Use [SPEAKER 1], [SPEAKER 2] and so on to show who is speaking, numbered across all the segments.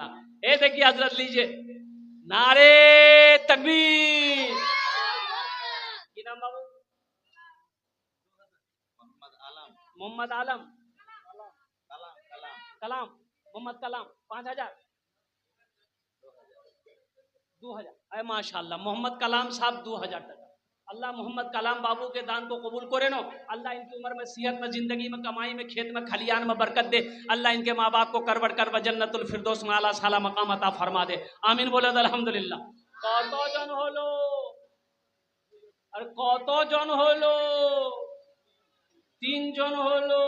[SPEAKER 1] माशाल्लाह। ये देखिए हजरत लीजिए, नारे तकबीर। की नाम बाबू? मोहम्मद आलम कलाम, मोहम्मद कलाम। 5000 2000। अरे माशाल्लाह, मोहम्मद कलाम साहब 2000 टका। अल्लाह मोहम्मद कलाम बाबू के दान को कबूल करे नो। अल्लाह इनकी उम्र में, सेहत में, जिंदगी में, कमाई में, खेत में, खलियान में बरकत दे। अल्लाह इनके माँ बाप को करवट कर जन्नतुल फिरदौस में आला साला मकाम अता फरमा दे। आमीन बोले अल्हम्दुलिल्लाह। कत जन हलो, अरे कत जन हलो? 3 जन हलो।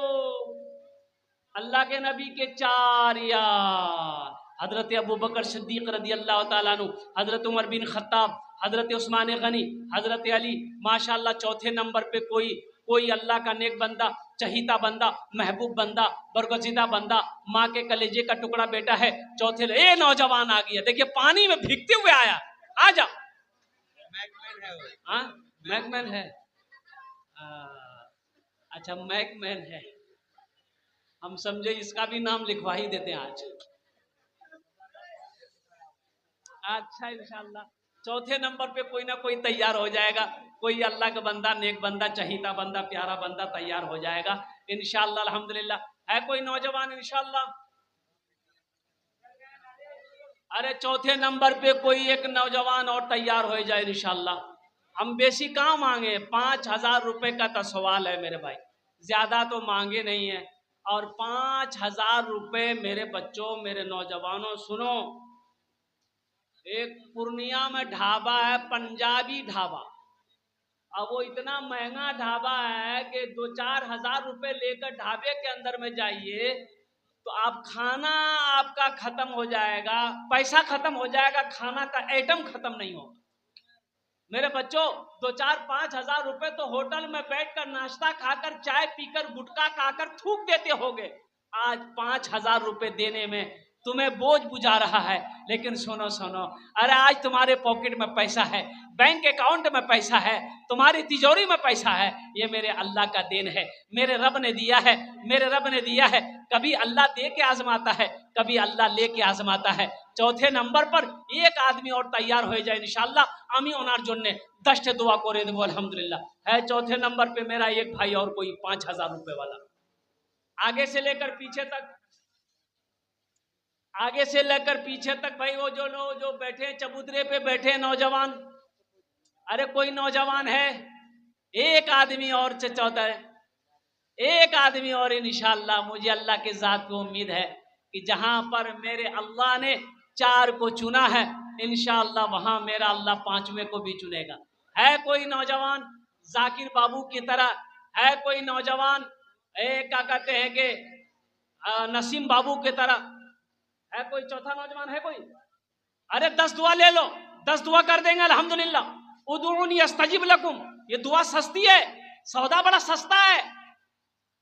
[SPEAKER 1] अल्लाह के नबी के 4 यार, हजरत अबू बकर सिद्दीक रदी अल्लाह ताला अन्हु, हजरत उमर बिन खत्ताब, हजरत उस्मान गनी, हजरत अली। माशाल्लाह चौथे नंबर पे कोई अल्लाह का नेक बंदा, चहीता बंदा, महबूब बंदा, बरगजीदा बंदा, माँ के कलेजे का टुकड़ा बेटा है। चौथे ए नौजवान आ गया, देखिए पानी में भीगते हुए आया। आ जा, हाँ मैकमैन है। अच्छा मैकमैन है, हम समझे इसका भी नाम लिखवा ही देते हैं आज। अच्छा इंशाल्लाह चौथे नंबर पे कोई ना कोई तैयार हो जाएगा, कोई अल्लाह का बंदा, नेक बंदा, चहीता बंदा, प्यारा बंदा तैयार हो जाएगा इंशाल्लाह अल्हम्दुलिल्लाह। है कोई नौजवान इंशाल्लाह? अरे चौथे नंबर पे कोई एक नौजवान और तैयार हो जाए इंशाल्लाह। हम बेसी कहाँ मांगे, 5000 रुपए का तो सवाल है मेरे भाई, ज्यादा तो मांगे नहीं है। और 5000 रुपए मेरे बच्चों, मेरे नौजवानों सुनो, एक पूर्णिया में ढाबा है, पंजाबी ढाबा। अब वो इतना महंगा ढाबा है कि 2-4 हजार रुपए लेकर ढाबे के अंदर में जाइए तो आप खाना आपका खत्म हो जाएगा, पैसा खत्म हो जाएगा, खाना का आइटम खत्म नहीं होगा। मेरे बच्चों 2-4-5 हजार रुपए तो होटल में बैठकर नाश्ता खाकर, चाय पीकर, गुटखा खाकर थूक देते होगे। आज 5000 रुपए देने में तुम्हें बोझ बुझा रहा है। लेकिन सुनो सुनो, अरे आज तुम्हारे पॉकेट में पैसा है, बैंक अकाउंट में पैसा है, तुम्हारी तिजोरी में पैसा है, ये मेरे अल्लाह का देन है, मेरे रब ने दिया है, मेरे रब ने दिया है। कभी अल्लाह दे के आजमाता है, कभी अल्लाह लेके आजमाता है। चौथे नंबर पर एक आदमी और तैयार हो जाए इंशाल्लाह। आमी ओनार जोन्ने 10 दुआ करे देबो अल्हम्दुलिल्लाह। है चौथे नंबर पे मेरा एक भाई और कोई 5000 रुपए वाला, आगे से लेकर पीछे तक, आगे से लेकर पीछे तक भाई। वो जो लोग जो बैठे चबूतरे पे बैठे नौजवान, अरे कोई नौजवान है? एक आदमी और से चौथा है, एक आदमी और इंशाल्लाह। मुझे अल्लाह के जात को उम्मीद है कि जहां पर मेरे अल्लाह ने 4 को चुना है, इंशाल्लाह वहां मेरा अल्लाह 5वें को भी चुनेगा। है कोई नौजवान जाकिर बाबू की तरह? है कोई नौजवान क्या कहते हैं कि नसीम बाबू की तरह? है कोई चौथा नौजवान? है कोई? अरे 10 दुआ ले लो, 10 दुआ कर देंगे अल्हम्दुलिल्लाह। उदूनी अस्तजिब लकुम, ये दुआ सस्ती है, सौदा बड़ा सस्ता है।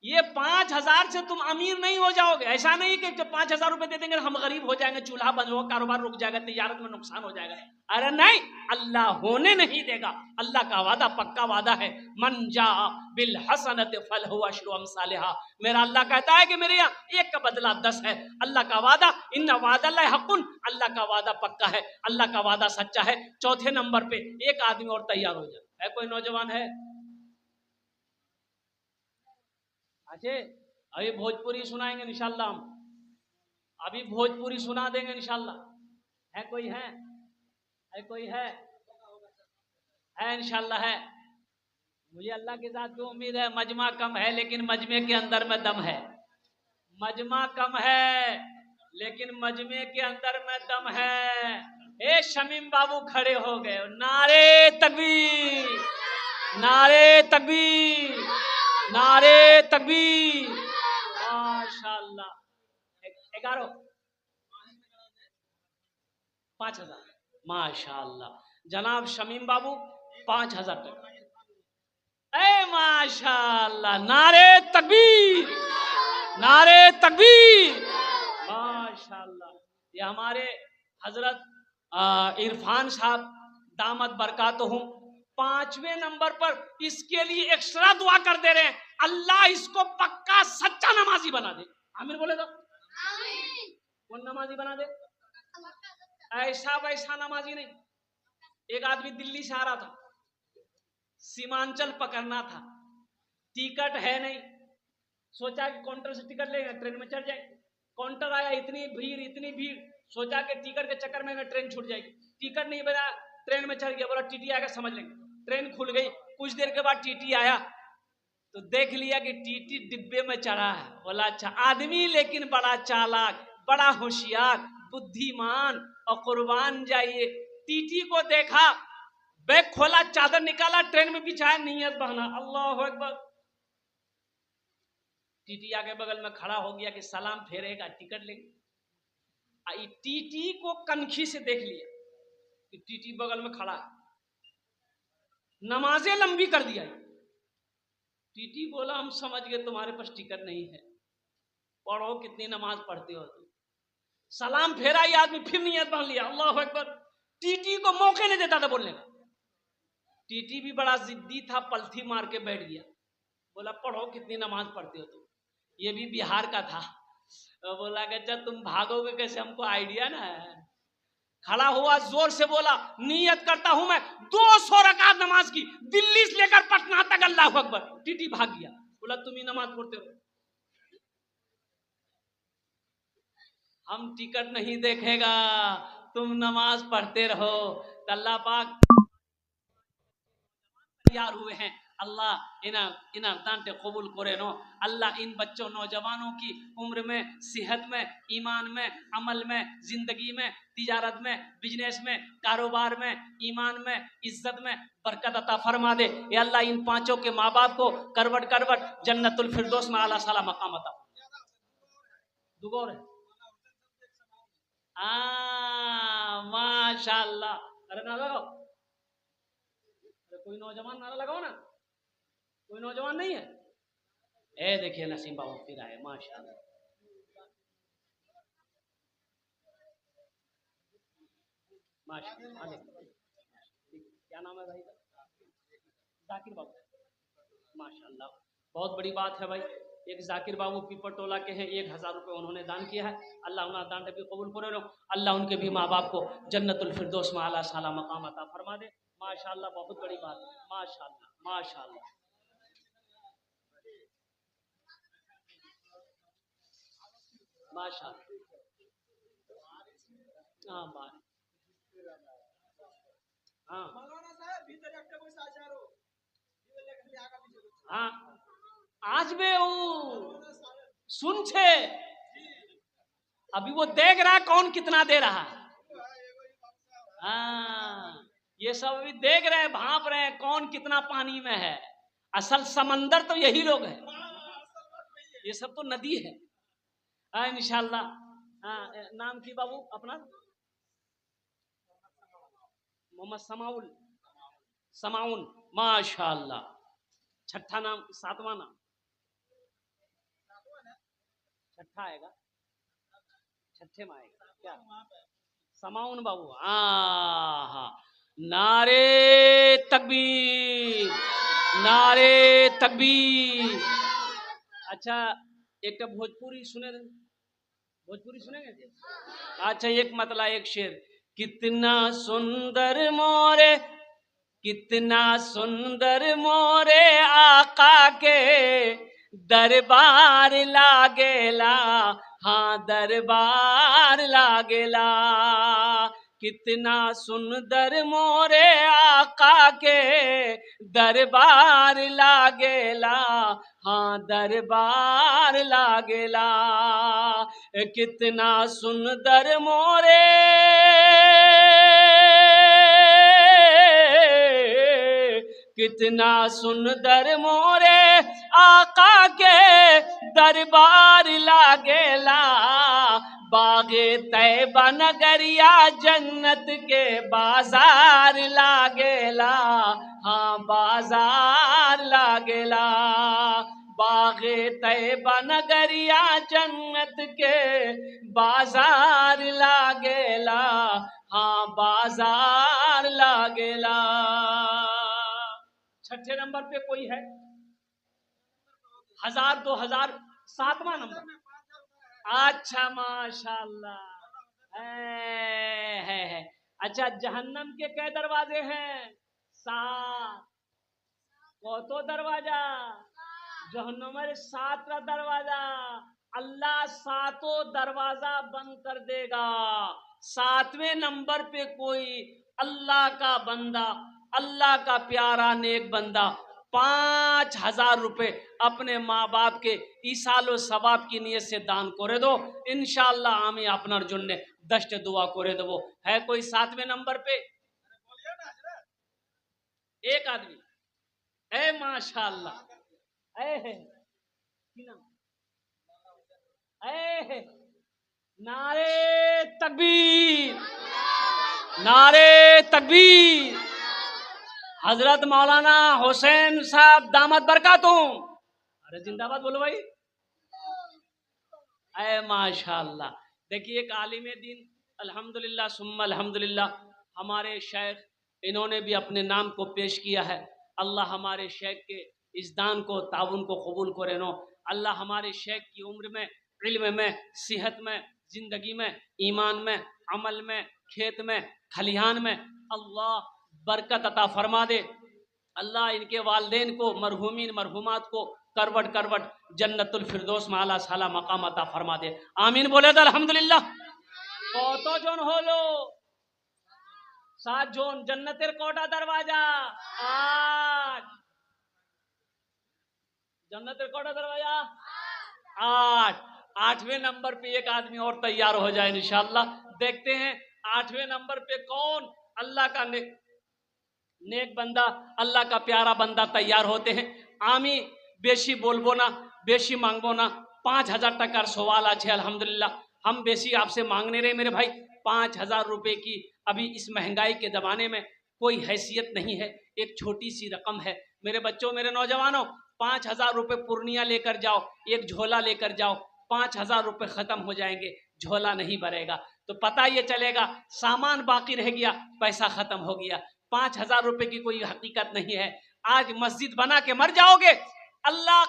[SPEAKER 1] ये 5000 से तुम अमीर नहीं हो जाओगे। ऐसा नहीं कि जब 5000 रुपए दे देंगे हम गरीब हो जाएंगे, चूल्हा बंद होगा, कारोबार रुक जाएगा, तिजारत में नुकसान हो जाएगा। अरे नहीं, अल्लाह होने नहीं देगा। अल्लाह का वादा पक्का वादा है, मन जा बिल हसनत फलहु अशरु अमसालिहा। मेरा अल्लाह कहता है कि मेरे यहाँ 1 का बदला 10 है। अल्लाह का वादा, इन्ना वादल्लाहि हक़्क़ुन, अल्लाह का वादा पक्का है, अल्लाह का वादा सच्चा है। चौथे नंबर पे एक आदमी और तैयार हो जाए। है कोई नौजवान? है? अच्छे, अभी भोजपुरी सुनाएंगे इंशाल्लाह, हम अभी भोजपुरी सुना देंगे इंशाल्लाह। है कोई? है कोई? है इंशाल्लाह है। मुझे अल्लाह के साथ जो उम्मीद है, मजमा कम है लेकिन मजमे के अंदर में दम है। मजमा कम है लेकिन मजमे के अंदर में दम है। ए शमीम बाबू खड़े हो गए, नारे तकबीर, नारे तकबीर, नारे तकबीर। माशाल्लाह। 11 5000 माशाल्लाह। जनाब शमीम बाबू 5000 टका। ए माशाल्लाह, नारे तकबीर, नारे तकबीर। माशाल्लाह। ये हमारे हजरत इरफान साहब दामद बरकातुहुम 5वें नंबर पर इसके लिए एक्स्ट्रा दुआ कर दे रहे हैं। अल्लाह इसको पक्का सच्चा नमाजी बना दे। आमीन बोले तो। कौन नमाजी बना दे? ऐसा वैसा नमाजी नहीं। एक आदमी दिल्ली से आ रहा था, सीमांचल पकड़ना था, टिकट है नहीं, सोचा कि काउंटर से टिकट लेंगे, ट्रेन में चढ़ जाएंगे। काउंटर आया, इतनी भीड़, सोचा कि टिकट के चक्कर में ट्रेन छूट जाएगी। टिकट नहीं बना, ट्रेन में चढ़ गया, बोला टीटी आएगा समझ लेंगे। ट्रेन खुल गई, कुछ देर के बाद टीटी आया तो देख लिया कि टीटी डिब्बे में चढ़ा है। बोला अच्छा आदमी, लेकिन बड़ा चालाक, बड़ा होशियार, बुद्धिमान और कुर्बान जाइए। टीटी को देखा, बैग खोला, चादर निकाला, ट्रेन में बिछाया, नियत बहना, अल्लाह अकबर। टीटी आके बगल में खड़ा हो गया कि सलाम फेरेगा, टिकट लेंगे। टीटी को कनखी से देख लिया कि टीटी बगल में खड़ा है, नमाजें लंबी कर दिया। टीटी बोला हम समझ गए तुम्हारे पास टिकट नहीं है, पढ़ो कितनी नमाज पढ़ते हो तुम। सलाम फेरा, ये आदमी फिर नियत बांध लिया, अल्लाह अकबर। टीटी को मौके नहीं देता था बोलने का। टीटी भी बड़ा जिद्दी था, पलथी मार के बैठ गया, बोला पढ़ो कितनी नमाज पढ़ते हो तुम। ये भी बिहार का था, तो बोला कि अच्छा तुम भागोगे कैसे, हमको आइडिया ना है। खड़ा हुआ, जोर से बोला नियत करता हूं मैं 200 रकात नमाज की, दिल्ली से लेकर पटना तक, अल्लाह अकबर। टीटी भाग गया, बोला तुम ही नमाज पढ़ते हो, हम टिकट नहीं देखेगा, तुम नमाज पढ़ते रहो। अल्लाह पाक तैयार हुए हैं, अल्लाह इन दांटे कबूल करे नो। अल्लाह इन बच्चों नौजवानों की उम्र में, सेहत में, ईमान में, अमल में, जिंदगी में, तिजारत में, बिजनेस में, कारोबार में, ईमान में, इज्जत में बरकत अता फरमा दे। ये अल्लाह इन पांचों के माँ बाप को करवट करवट जन्नतुल फिरदौस में आला साला मकाम अता। दुगौर है माशाल्लाह। अरे ना लगाओ, अरे कोई नौजवान नारा लगाओ ना, कोई नौजवान नहीं है। ए देखिए नसीम बाबू फिर आए, माशाल्लाह माशाल्लाह। क्या नाम है भाई? जाकिर बाबू, माशाल्लाह बहुत बड़ी बात है भाई। एक जाकिर बाबू पीपर टोला के हैं, 1000 रुपये उन्होंने दान किया है, अल्लाह उन्हें दान भी कबूल करे लो। अल्लाह उनके भी माँ बाप को जन्नतुल फिरदौस में आला साला मकाम अता फरमा दे। माशाल्लाह बहुत बड़ी बात है, माशाल्लाह माशाल्लाह माशाल्लाह। हाँ बात, हाँ हाँ आज भी वो सुन छे, अभी वो देख रहा है कौन कितना दे रहा है। हाँ ये सब अभी देख रहे हैं, भाप रहे हैं कौन कितना पानी में है। असल समंदर तो यही लोग हैं, ये सब तो नदी है। हाँ इंशाल्लाह। हाँ नाम की बाबू अपना? मोहम्मद समाउल, समाउन, माशाल्लाह। छठा नाम, सातवां नाम, छठा आएगा, छठे में आएगा क्या? समाउन बाबू, हाँ। नारे तकबीर, नारे तकबीर। अच्छा एक तो भोजपुरी सुने, भोजपुरी सुनेंगे? अच्छा एक मतलब एक शेर, कितना सुंदर मोरे, कितना सुंदर मोरे आका के दरबार लागेला, हाँ दरबार लागेला। कितना सुंदर मोरे आका के दरबार लागेला, हाँ दरबार लागेला। कितना सुंदर मोरे कितना सुंदर मोरे आका के दरबार लागेला। बागे तैबा नगरिया जन्नत के बाजार लागेला, हाँ बाजार लागेला। बागे तैबा नगरिया जन्नत के बाजार लागेला, हाँ बाजार लागेला। छठे नंबर पे कोई है? 1000 2000 सातवां नंबर। अच्छा माशाल्लाह है अच्छा, जहन्नम के कै दरवाजे हैं? 7। कौतो दरवाजा? जहन्नम 7 का दरवाजा। अल्लाह 7 दरवाजा बंद कर देगा। 7वें नंबर पे कोई अल्लाह का बंदा, अल्लाह का प्यारा नेक बंदा 5000 रुपए अपने माँ बाप के ईसालो सवाब की नियत से दान करे दो, इंशाअल्लाह आमी अपनार जुन्ने 10 दुआ करे दो। है कोई 7वें नंबर पे? एक आदमी। ए माशाअल्लाह, ए नारे तकबीर, नारे तकबीर। हजरत मौलाना हुसैन साहब दामद बरकातुहू, अरे जिंदाबाद बोलो भाई। ऐ माशाअल्लाह, देखिए एक आलिम दीन, अल्हम्दुलिल्लाह सुम्मा अल्हम्दुलिल्लाह, हमारे शेख इन्होंने भी अपने नाम को पेश किया है। अल्लाह हमारे शेख के इस दान को, ताउन को कबूल करे नो। अल्लाह हमारे शेख की उम्र में, इल्म में, सेहत में, जिंदगी में, ईमान में, अमल में, खेत में, खलिहान में अल्लाह बरकत अता फरमा दे। अल्लाह इनके वालदेन को, मरहूमीन मरहूमात को करवट करवट जन्नतुल फिरदौस में आला साला मकाम अता फरमा दे। आमीन बोले तो अल्हम्दुलिल्लाह। कौतो जोन होलो? 7 जोन। जन्नतेर कोटा दरवाजा? 8। जन्नतेर कोटा दरवाजा? 8। 8वें नंबर पे एक आदमी और तैयार हो जाए इंशाअल्लाह। देखते हैं 8वें नंबर पे कौन अल्लाह का नेक बंदा, अल्लाह का प्यारा बंदा तैयार होते हैं। आमी बेशी बोलबो ना, बेशी मांगबो ना। 5000 टकार सवाल आज है अल्हम्दुलिल्लाह। हम बेशी आपसे मांगने रहे मेरे भाई। 5000 रुपए की अभी इस महंगाई के जमाने में कोई हैसियत नहीं है, एक छोटी सी रकम है। मेरे बच्चों, मेरे नौजवानों, 5000 रुपए पूर्णिया लेकर जाओ, एक झोला लेकर जाओ। 5000 रुपए खत्म हो जाएंगे, झोला नहीं भरेगा, तो पता ये चलेगा सामान बाकी रह गया, पैसा खत्म हो गया। 5000 रुपए की कोई हकीकत नहीं है। आज मस्जिद बना के मर जाओगे, अल्लाह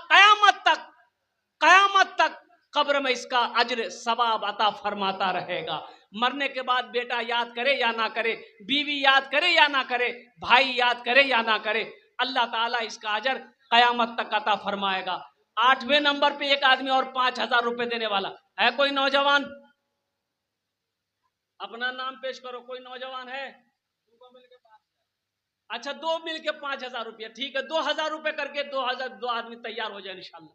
[SPEAKER 1] कयामत तक कब्र में इसका अज्र सवाब अता फरमाता रहेगा। मरने के बाद बेटा याद करे या ना करे, बीवी याद करे या ना करे, भाई याद करे या ना करे, अल्लाह ताला इसका अजर कयामत तक अता फरमाएगा। 8वें नंबर पे एक आदमी और 5000 रुपए देने वाला है। कोई नौजवान अपना नाम पेश करो। कोई नौजवान है? अच्छा, 2 मिलके 5000 रुपया, ठीक है। 2000 रुपए करके 2 आदमी तैयार हो जाए इंशाल्लाह।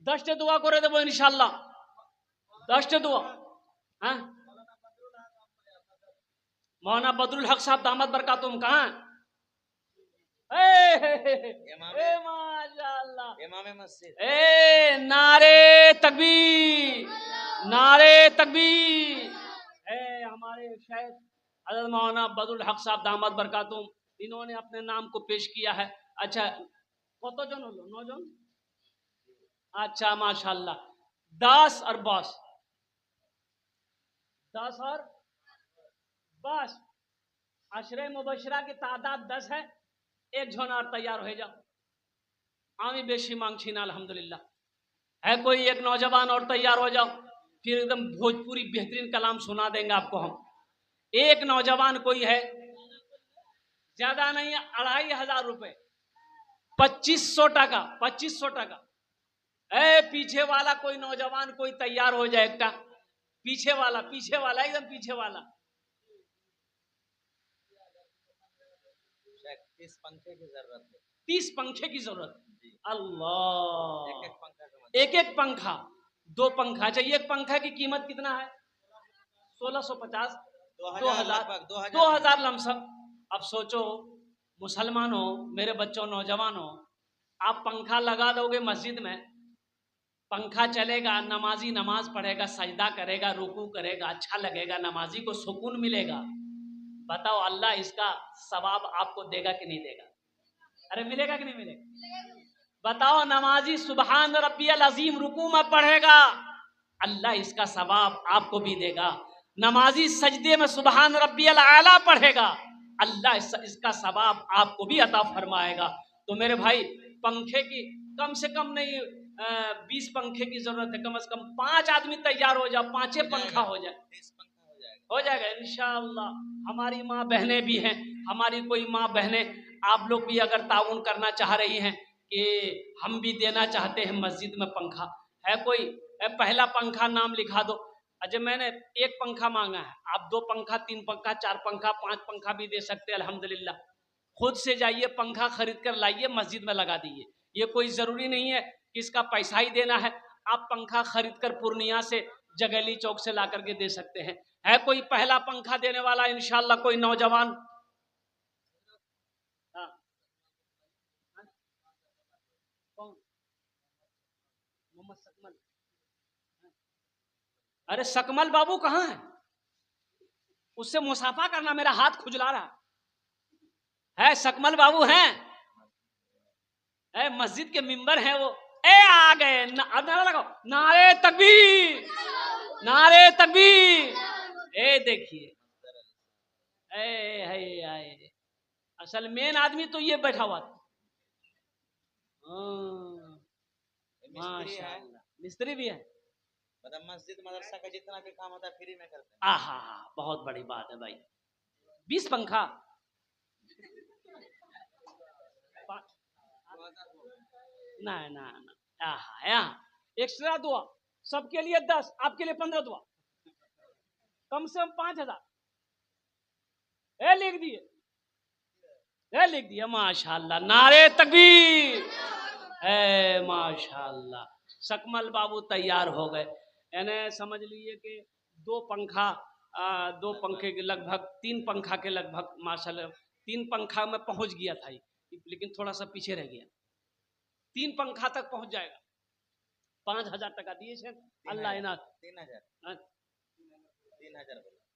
[SPEAKER 1] 10 दुआ करे देबो इंशाल्लाह। 10 दुआ। हाँ, मौलाना बदरुल हक साहब दामद बरकातुहू कहाँ? माशाअल्लाह, इमाम मस्जिद। नारे तकबीर, नारे तकबीर। हमारे शेख हज़रत मौलाना बदरुल हक साहब दामद बरकातुहू, इन्होंने अपने नाम को पेश किया है। अच्छा, कत जन हलो? 9 जन। अच्छा माशाल्लाह। 10 और 10, 10 और 10, अशरे मुबशरा की तादाद 10 है। एक झोनार तैयार हो जाओ। आमी बेशी मांग छीना अल्हम्दुलिल्लाह। है कोई एक नौजवान और तैयार हो जाओ, फिर एकदम भोजपुरी बेहतरीन कलाम सुना देंगे आपको हम। एक नौजवान कोई है, ज्यादा नहीं है, 2500 रुपए, 2500 टका, 2500 टका। पीछे वाला कोई नौजवान कोई तैयार हो जाए, एकटा पीछे वाला एकदम पीछे वाला। 30 पंखे की जरूरत है। 30 पंखे की जरूरत। अल्लाह, एक एक पंखा, 2 पंखा चाहिए। एक पंखा की कीमत कितना है? 1650, 2000 लमसम। अब सोचो मुसलमानों, मेरे बच्चों, नौजवानों, आप पंखा लगा दोगे मस्जिद में, पंखा चलेगा, नमाजी नमाज पढ़ेगा, सजदा करेगा, रुकू करेगा, अच्छा लगेगा, नमाजी को सुकून मिलेगा। बताओ अल्लाह इसका सवाब आपको देगा कि नहीं देगा? अरे मिलेगा कि नहीं मिलेगा? बताओ, नमाजी सुबहान रब्बियल अजीम रुकू में पढ़ेगा, अल्लाह इसका सवाब आपको भी देगा। नमाजी सजदे में सुबहान रब्बियल आला पढ़ेगा, अल्लाह इसका सवाब आपको भी अता फरमाएगा। तो मेरे भाई, पंखे की कम से कम नहीं 20 पंखे की जरूरत है। कम से कम 5 आदमी तैयार हो जाओ, 5 पंखा हो जाए, 30 पंखा हो जाएगा। हो जाएगा इंशाअल्लाह। हमारी माँ बहनें भी हैं, हमारी कोई माँ बहनें आप लोग भी अगर ताउन करना चाह रही हैं कि हम भी देना चाहते हैं मस्जिद में पंखा, है कोई पहला पंखा नाम लिखा दो। अच्छा मैंने एक पंखा मांगा है, आप 2 पंखा 3 पंखा 4 पंखा 5 पंखा भी दे सकते हैं अल्हम्दुलिल्लाह। खुद से जाइए पंखा खरीद कर लाइए मस्जिद में लगा दीजिए। ये कोई जरूरी नहीं है कि इसका पैसा ही देना है, आप पंखा खरीद कर पूर्णिया से जगैली चौक से ला करके दे सकते हैं। है कोई पहला पंखा देने वाला इंशाअल्लाह, कोई नौजवान? हाँ कौन? मोहम्मद सकमल। अरे सकमल बाबू कहाँ है? उससे मुसाफा करना, मेरा हाथ खुजला रहा है। सकमल बाबू हैं? मस्जिद के मिंबर हैं वो। आ गए अब नारा लगाओ, नारे तकबीर, नारे तकबीर। देखिए आए असल मेन आदमी तो ये बैठा हुआ था। माशाअल्लाह, मिस्त्री भी है।
[SPEAKER 2] मतलब मस्जिद मदरसा का जितना भी काम होता है फ्री में करते हैं।
[SPEAKER 1] आहा, बहुत बड़ी बात है भाई। 20 पंखा ना ना ना, आहा एक्स्ट्रा दुआ सबके लिए 10, आपके लिए 15 दुआ, कम से कम 5000 लिख दिए, लिख दिया। माशाअल्लाह, नारे तकबीर, माशाअल्लाह। सकमल बाबू तैयार हो गए, यानी समझ लीजिए कि 2 पंखा 2 पंखे के लगभग 3 पंखा के लगभग माशाअल्लाह 3 पंखा में पहुंच गया था, लेकिन थोड़ा सा पीछे रह गया। 3 पंखा तक पहुंच जाएगा। 5000 टका दिए छे अल्लाह इनात।
[SPEAKER 2] 3000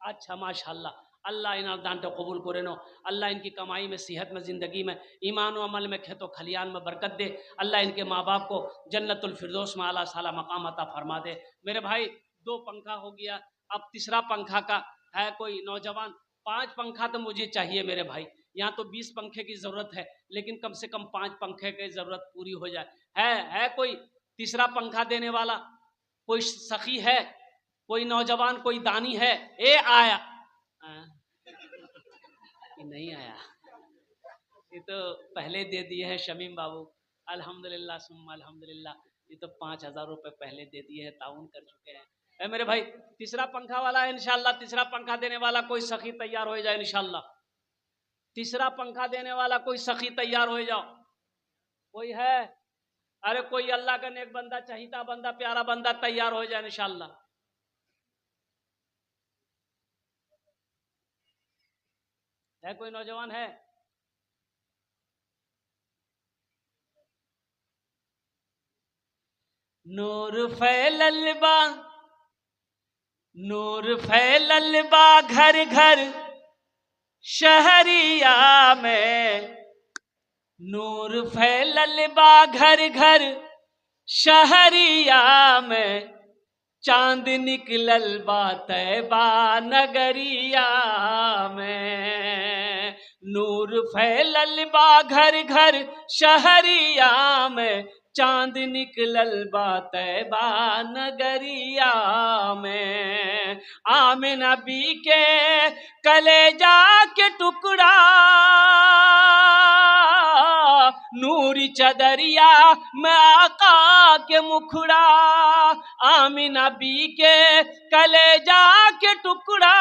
[SPEAKER 1] अच्छा माशाअल्लाह, अल्लाह इनात दान तो कबूल करे नो। अल्लाह इनकी कमाई में, सेहत में, जिंदगी में, ईमान और अमल में, खेतों खलियान में बरकत दे। अल्लाह इनके माँ बाप को जन्नतुल फिरदौस में आला साला मकाम अता फरमा दे। मेरे भाई 2 पंखा हो गया, अब तीसरा पंखा का है कोई नौजवान? 5 पंखा तो मुझे चाहिए मेरे भाई। यहाँ तो 20 पंखे की जरूरत है, लेकिन कम से कम 5 पंखे की जरूरत पूरी हो जाए। है कोई तीसरा पंखा देने वाला? कोई सखी है, कोई नौजवान, कोई दानी है? आया नहीं आया, ये तो पहले दे दिए हैं शमीम बाबू, अल्हम्दुलिल्लाह सुम्मा अल्हम्दुलिल्लाह। ये तो 5000 रुपए पहले दे दिए हैं, ताउन कर चुके हैं। मेरे भाई तीसरा पंखा वाला है इंशाल्लाह, तीसरा पंखा देने वाला कोई सखी तैयार हो जाए इंशाल्लाह। तीसरा पंखा देने वाला कोई सखी तैयार हो जाओ। कोई है? अरे कोई अल्लाह का नेक बंदा, चहीता बंदा, प्यारा बंदा तैयार हो जाए इंशाल्लाह। है कोई नौजवान है? नूर फैलल बा, नूर फैलल बा घर घर शहरिया में, नूर फैलल बा घर घर शहरिया में, चांद निकलल बा तैबा नगरिया में, नूर फैलल बा घर घर शहरिया में, चांद निकलल बा तैबा नगरिया में। आमिना बी के कलेजा के टुकड़ा नूरी चदरिया में आका के मुखड़ा, आमिना बी के कलेजा के टुकड़ा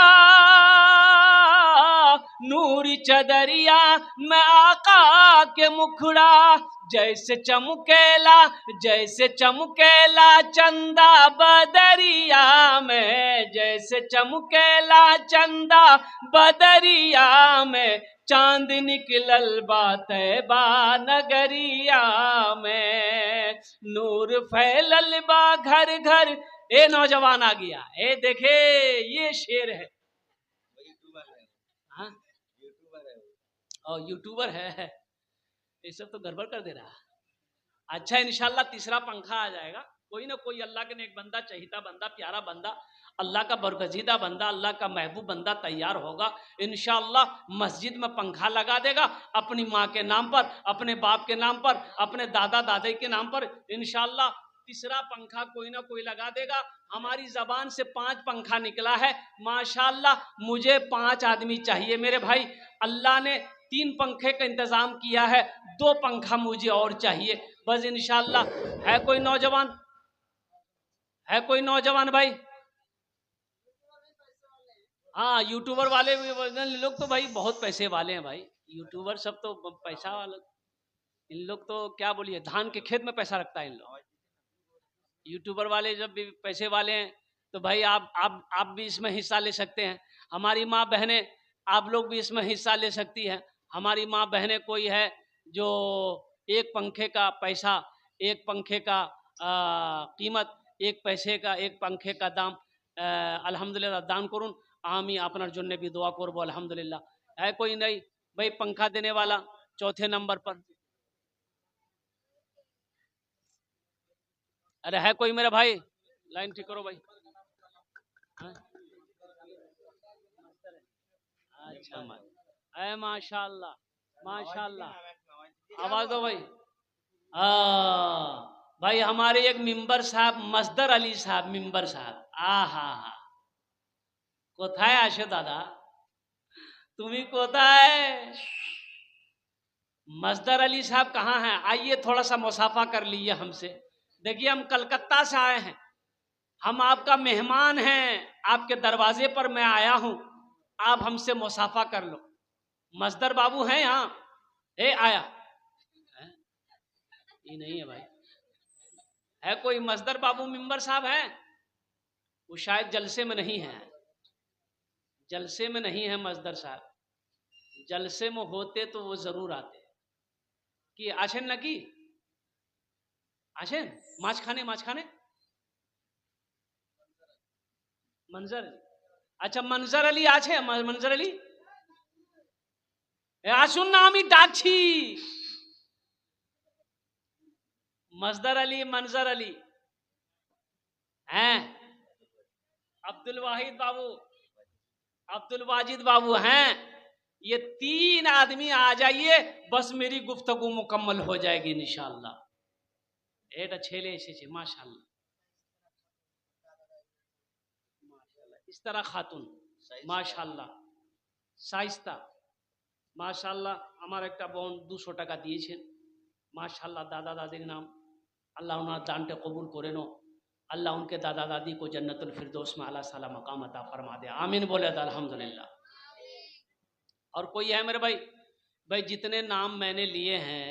[SPEAKER 1] नूरी चदरिया में आका के मुखड़ा, जैसे चमकेला, जैसे चमकेला चंदा बदरिया में, जैसे चमकेला चंदा बदरिया में, चांद निकलल बा तैबा नगरिया में, नूर फैलल बा घर घर। नौजवान आ गया, देखे ये शेर है। हाँ यूट्यूबर है, ये सब तो गड़बड़ कर दे रहा। अच्छा इंशाल्लाह तीसरा पंखा आ जाएगा, कोई ना कोई अल्लाह के नेक बंदा, चहीता बंदा, प्यारा बंदा, अल्लाह का बरगजीदा बंदा, अल्लाह का महबूब बंदा तैयार होगा इंशाल्लाह। मस्जिद में पंखा लगा देगा अपनी माँ के नाम पर, अपने बाप के नाम पर, अपने दादा दादी के नाम पर इंशाल्लाह। तीसरा पंखा कोई ना कोई लगा देगा। हमारी जबान से 5 पंखा निकला है माशाल्लाह। मुझे 5 आदमी चाहिए मेरे भाई। अल्लाह ने 3 पंखे का इंतजाम किया है, 2 पंखा मुझे और चाहिए बस इंशाल्लाह। है कोई नौजवान? है कोई नौजवान भाई? हाँ, यूट्यूबर वाले लोग तो भाई बहुत पैसे वाले हैं भाई। यूट्यूबर सब तो पैसा वाले। इन लोग तो क्या बोलिए, धान के खेत में पैसा रखता है इन लोग। यूट्यूबर वाले जब भी पैसे वाले हैं तो भाई आप भी इसमें हिस्सा ले सकते हैं। हमारी माँ बहनें, आप लोग भी इसमें हिस्सा ले सकती हैं। हमारी माँ बहनें कोई है जो एक पंखे का पैसा, एक पंखे का कीमत, एक पैसे का, एक पंखे का दाम अल्हम्दुलिल्लाह दान करूँ। आमी आपनर जन्ने भी दुआ करबो अल्हम्दुलिल्लाह। है कोई नहीं भाई पंखा देने वाला? चौथे नंबर पर अरे है कोई मेरा भाई? लाइन ठीक करो भाई। हाँ? अच्छा माशाल्लाह माशाल्लाह। आवाज दो भाई। भाई हमारे एक मिंबर साहब मजदर अली साहब, मिंबर साहब, हा कोथाय आशे दादा, तुम्ही कोथाय? मजदर अली साहब कहाँ हैं? आइए थोड़ा सा मुसाफा कर लीजिए हमसे। देखिए हम कलकत्ता से आए हैं, हम आपका मेहमान हैं, आपके दरवाजे पर मैं आया हूं, आप हमसे मुसाफा कर लो। मजदर बाबू हैं यहाँ? आया ये नहीं है भाई। है कोई मजदर बाबू मिंबर साहब हैं? वो शायद जलसे में नहीं है, जलसे में नहीं है मजदर साहब। जलसे में होते तो वो जरूर आते। कि आशेन ना की आशेन माछ खाने मंजर। अच्छा मंजर अली आछे? मंजर अली आसुन ना आमी डाकছি। मजदर अली, मंजर अली हैं, अब्दुल वाहिद बाबू, अब्दुल वाजिद बाबू हैं। ये 3 आदमी आ जाइए, बस मेरी गुफ्तगू मुकम्मल हो जाएगी इंशाअल्लाह। एटा छेले एसेছে माशाअल्लाह। इस तरह खातून माशाअल्लाह साइस्ता माशाअल्लाह। আমার একটা বোন 200 টাকা দিয়েছেন माशाअल्लाह। दादा दादी के नाम अल्लाह उन्हें दानटे कबूल करे नो। अल्लाह उनके दादा दादी को जन्नतुल फिरदौस में आला साला मकाम अता फरमा दे। आमीन बोले तो अल्हम्दुलिल्लाह। और कोई है मेरे भाई? भाई जितने नाम मैंने लिए हैं,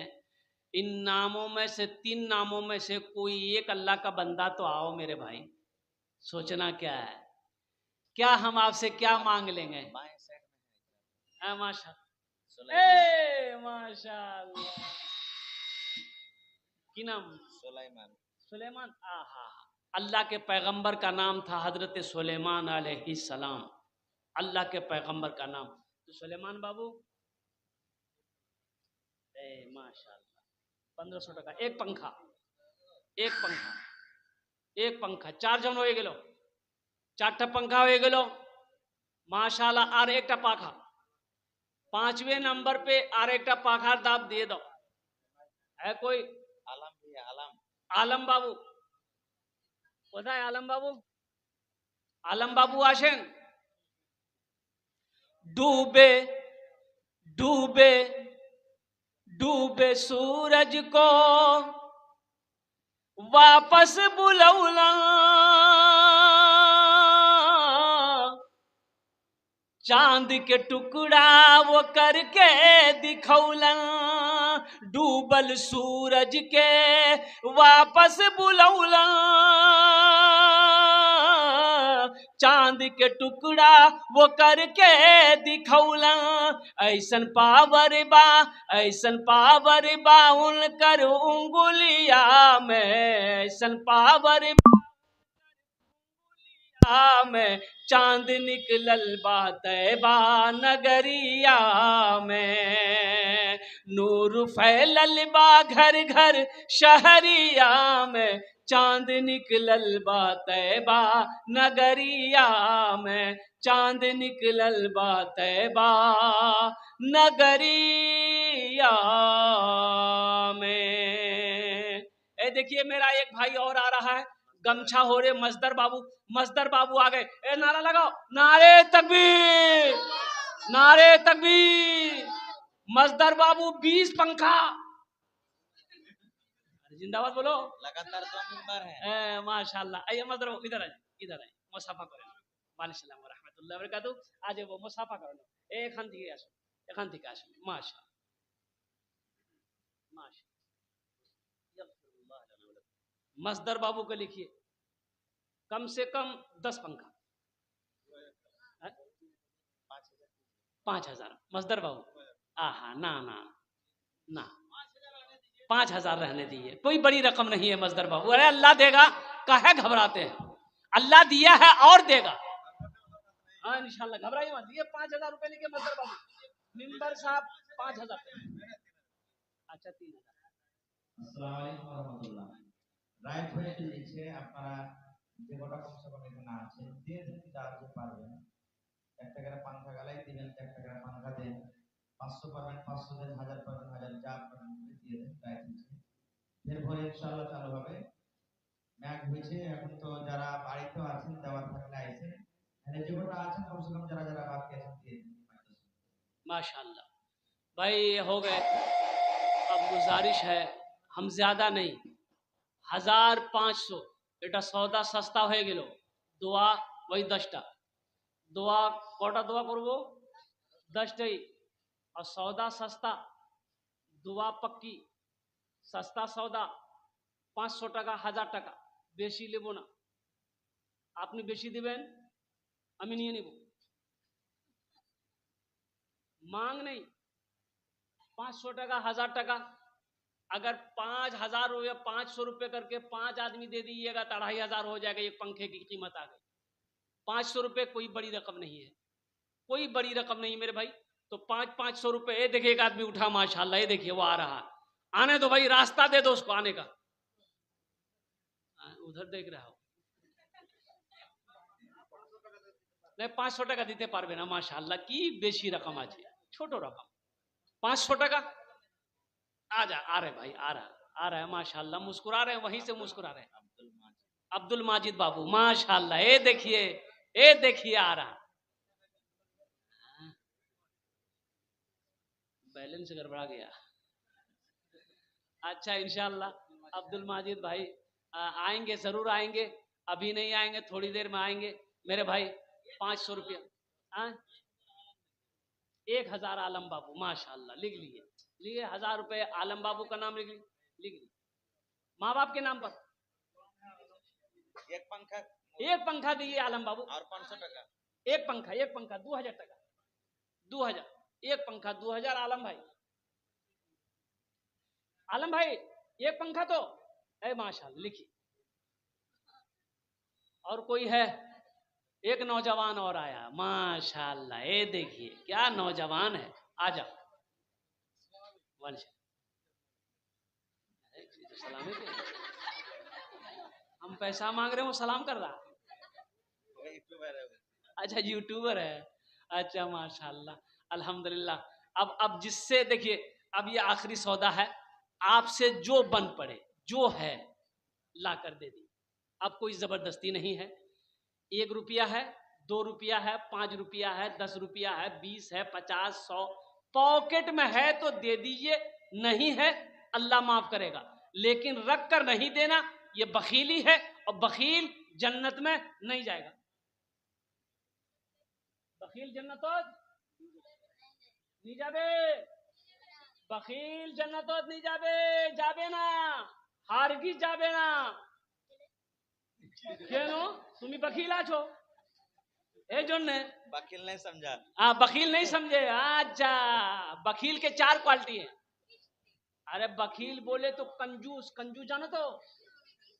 [SPEAKER 1] इन नामों में से 3 नामों में से कोई एक अल्लाह का बंदा तो आओ मेरे भाई। सोचना क्या है, क्या हम आपसे क्या मांग लेंगे? माशाअल्लाह। की नाम? सुलेमान। आहा, अल्लाह के पैगंबर का नाम था हजरत सुलेमान अलैहिस्सलाम। अल्लाह के पैगंबर का नाम तो सुलेमान बाबू। माशाअल्लाह 1500 টাকা एक पंखा, एक पंखा, एक पंखा। 4 जन हो गेलो, 4टा पंखा हो गेलो माशाअल्लाह। और एकटा पाखा 5वें नंबर पे और एकटा पाखार दाब दिए दो। है कोई?
[SPEAKER 2] आलम भैया,
[SPEAKER 1] आलम बाबू कोথায়? आलम बाबू, आलम बाबू आशेन। डूबे डूबे डूबे सूरज को वापस बुलौला, चांद के टुकड़ा वो करके दिखौला। डूबल सूरज के वापस बुलौला, चांद के टुकड़ा वो करके दिखौला। ऐसन पावर बा उनकर उंगुलिया में, ऐसन पावर में चांद निकलल बा तैबा नगरिया में। नूर फैलल बा घर घर शहरिया में, चांद निकलल बा तैबा नगरिया में, चांद निकलल बा तैबा नगरिया में। ए देखिए मेरा एक भाई और आ रहा है, गमछा हो रहे मजदर बाबू आ गए। ए नारा लगाओ, नारे तकबीर, नारे तकबीर। मजदर बाबू 20 पंखा, जिंदाबाद बोलो।
[SPEAKER 2] लगातार 2 मेंबर हैं।
[SPEAKER 1] माशाल्लाह। आइए मजदर बाबू इधर आइए मुसाफा करें। वालेकुम व रहमतुल्लाहि व बरकातहू। आज वो मुसाफा करो एखान থেকে আসুন। माशाल्लाह मजदर बाबू को लिखिए कम से कम 10 पंखा, 5,000 मजदर बाबू। आहा ना ना ना 5,000 रहने दीजिए, कोई बड़ी रकम नहीं है मजदर बाबू। अरे अल्लाह देगा, काहे घबराते हैं, अल्लाह दिया है और देगा। हाँ इंशाल्लाह, घबराइए मत। ये 5,000 रुपए लेके मजदर बाबू, मिंबर साहब 5,000। अच्छा 3,000।
[SPEAKER 3] আসসালামু আলাইকুম ওয়া রাহমাতুল্লাহ। রাইট ভাই লিখছে আপনারা যে কটা কমসে কম এখানে আছেন দিয়ে দেন, যা পারবেন। 1 টাকার পাঙ্খা গালাই দিবেন, 1 টাকার পাঙ্খা দেন, 500 পাবেন 500 দেন, 1000 পাবেন 1000, যা পারেন দিয়ে দেন। রাইট লিখছে এরপরে ইনশাআল্লাহ চালু হবে। ম্যাক হয়েছে এখন, তো যারা বাড়িতে আছেন দেওয়ার থাকলে আইছেন, মানে যে কটা আছেন কমসে কম যারা যারা বাকি আছেন দিয়ে দেন।
[SPEAKER 1] माशाल्लाह भाई हो गए। अब गुजारिश है, हम ज्यादा नहीं, 1,500 এটা সৌদা সস্তা হয়ে গেল। দোয়া ওই 10টা দোয়া, কটা দোয়া করব? 10টাই। और सौदा सस्ता, दुआ पक्की, सस्ता सौदा 500 টাকা 1000 টাকা, বেশি নেব না। আপনি বেশি দিবেন, আমি নিয়ে নিব, मांग नहीं। 500 টাকা 1000 টাকা, अगर 5,000 रुपये 500 रुपये करके 5 आदमी दे दीजिएगा तो 2,500 हो जाएगा। एक पंखे की कीमत आ गई। 500 रुपये कोई बड़ी रकम नहीं है, कोई बड़ी रकम नहीं मेरे भाई। तो 500 रुपये। ये देखिए एक आदमी उठा माशाल्लाह, ये देखिए वो आ रहा है। आने दो भाई, रास्ता दे दो उसको आने का। उधर देख रहा हो नहीं, 500 টাকা দিতে পারবে না। মাশাআল্লাহ কি বেশি রকম আছে, ছোট রকম 500 টাকা। आ रहे भाई, आ रहा है माशाल्लाह, मुस्कुरा रहे हैं, वहीं से मुस्कुरा रहे हैं। अब्दुल माजिद बाबू माशाल्लाह, ये देखिए आ रहा। बैलेंस गड़बड़ा गया। अच्छा इंशाल्लाह अब्दुल माजिद भाई आएंगे, जरूर आएंगे, अभी नहीं आएंगे, थोड़ी देर में आएंगे मेरे भाई। 500 रुपया 1,000 आलम बाबू माशाल्लाह, लिख लिए 1,000 रुपये आलम बाबू का नाम लिख ली। माँ बाप के नाम पर
[SPEAKER 2] एक
[SPEAKER 1] पंखा दिए आलम बाबू,
[SPEAKER 2] और 500 টাকা।
[SPEAKER 1] एक पंखा 2,000 টাকা, 2,000 एक पंखा 2,000 आलम भाई। आलम भाई एक पंखा तो है माशाल्लाह, लिखिए। और कोई है? एक नौजवान और आया माशाल्लाह, ये देखिए क्या नौजवान है। आजा सलाम, हम पैसा मांग रहे हैं, वो सलाम कर रहा। अच्छा यूट्यूबर है, अच्छा माशाल्लाह अल्हम्दुलिल्लाह। अब जिससे देखिए, अब ये आखिरी सौदा है, आपसे जो बन पड़े जो है ला कर दे दी। अब कोई जबरदस्ती नहीं है। 1 रुपया है, 2 रुपया है, 5 रुपया है, 10 रुपया है, 20 है, 50, 100 पॉकेट में है तो दे दीजिए, नहीं है अल्लाह माफ करेगा। लेकिन रख कर नहीं देना, ये बखीली है, और बखील जन्नत में नहीं जाएगा। बखील जन्नत नहीं जाबे, बखील जन्नत नहीं जाबे ना, हारगिज जाबे ना। কেন তুমি बखील আছো? এই জন্য
[SPEAKER 2] वकील नहीं समझा।
[SPEAKER 1] बखील नहीं समझे। अच्छा, बखील के 4 क्वालिटी है। अरे बखील बोले तो कंजूस जानो तो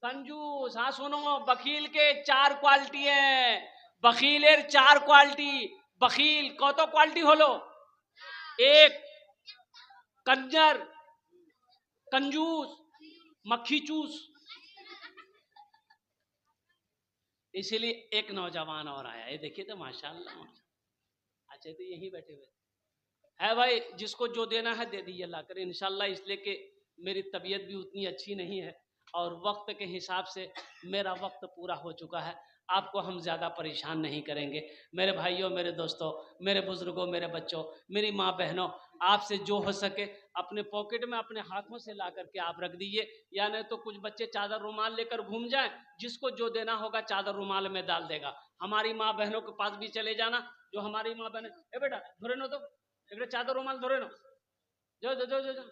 [SPEAKER 1] कंजूस। हाँ सुनो, बखील के 4 क्वालिटी है। बखीलेर 4 क्वालिटी। बखील कत क्वालिटी हलो? 1 कंजर, कंजूस, मक्खी चूस। इसीलिए एक नौजवान और आया, ये देखिए तो माशाल्लाह। अच्छा तो यहीं बैठे हुए है भाई, जिसको जो देना है दे दीजिए ला कर इंशाल्लाह। इसलिए कि मेरी तबीयत भी उतनी अच्छी नहीं है। और वक्त के हिसाब से मेरा वक्त पूरा हो चुका है। आपको हम ज़्यादा परेशान नहीं करेंगे। मेरे भाइयों, मेरे दोस्तों, मेरे बुजुर्गों, मेरे बच्चों, मेरी माँ बहनों, आपसे जो हो सके अपने पॉकेट में अपने हाथों से ला करके आप रख दीजिए, या नहीं तो कुछ बच्चे चादर रुमाल लेकर घूम जाएं, जिसको जो देना होगा चादर रुमाल में डाल देगा। हमारी माँ बहनों के पास भी चले जाना, जो हमारी माँ बहन, ए बेटा धोरे नो, तो एक चादर रुमाल धोरे नो, जो जो जो जो जो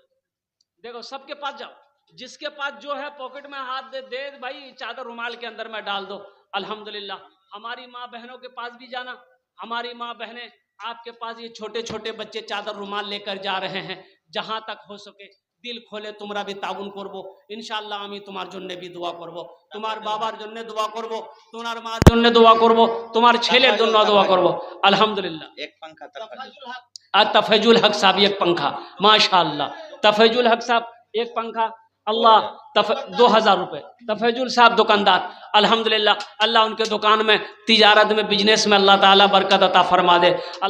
[SPEAKER 1] देखो सबके पास जाओ, जिसके पास जो है पॉकेट में हाथ दे भाई, चादर रुमाल के अंदर में डाल दो। अल्हम्दुलिल्लाह। हमारी माँ बहनों के पास भी जाना, हमारी माँ बहनें आपके पास ये छोटे छोटे बच्चे चादर रुमाल लेकर जा रहे हैं, जहां तक हो सके दिल खोले তোমরা भी ताउन করবো ইনশাআল্লাহ। আমি তোমার জন্য भी দোয়া করব, তোমার বাবার জন্য দোয়া করব, তোমার মার জন্য দোয়া করব, তোমার ছেলের জন্য দোয়া করব। अल्हम्दुलिल्लाह।
[SPEAKER 2] एक पंखा तफजुल हक।
[SPEAKER 1] तफजुल हक साहब एक पंखा, माशाअल्लाह। तफजुल हक साहब एक पंखा, अल्लाह 2000 रुपए। तफजुल साहब दुकानदार, अल्हम्दुलिल्लाह। अल्लाह उनके दुकान में, तिजारत में, बिजनेस में अल्लाह ताला बरकत अता फरमा दे।